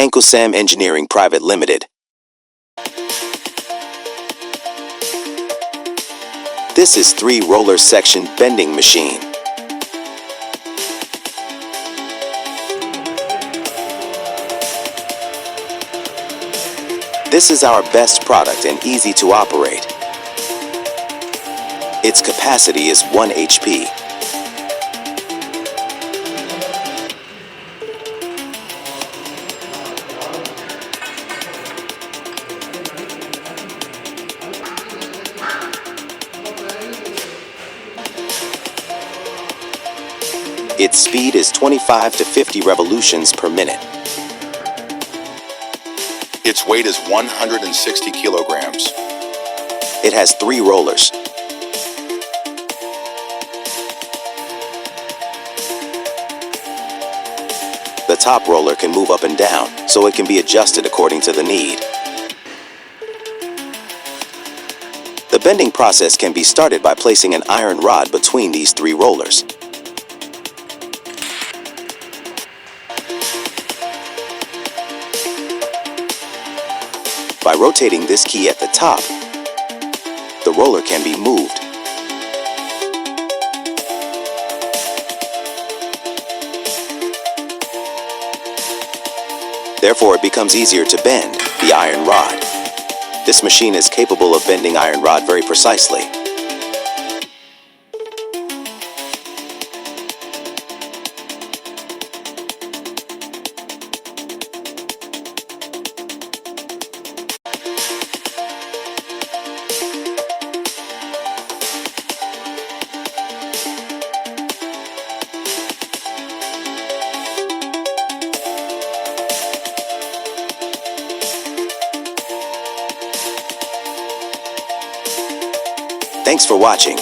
Ankusam Engineering Private Limited. This is 3-roller section bending machine. This is our best product and easy to operate. Its capacity is 1 HP. Its speed is 25 to 50 revolutions per minute. Its weight is 160 kilograms. It has 3 rollers. The top roller can move up and down, so it can be adjusted according to the need. The bending process can be started by placing an iron rod between these 3 rollers. By rotating this key at the top, the roller can be moved. Therefore, it becomes easier to bend the iron rod. This machine is capable of bending iron rod very precisely. Thanks for watching.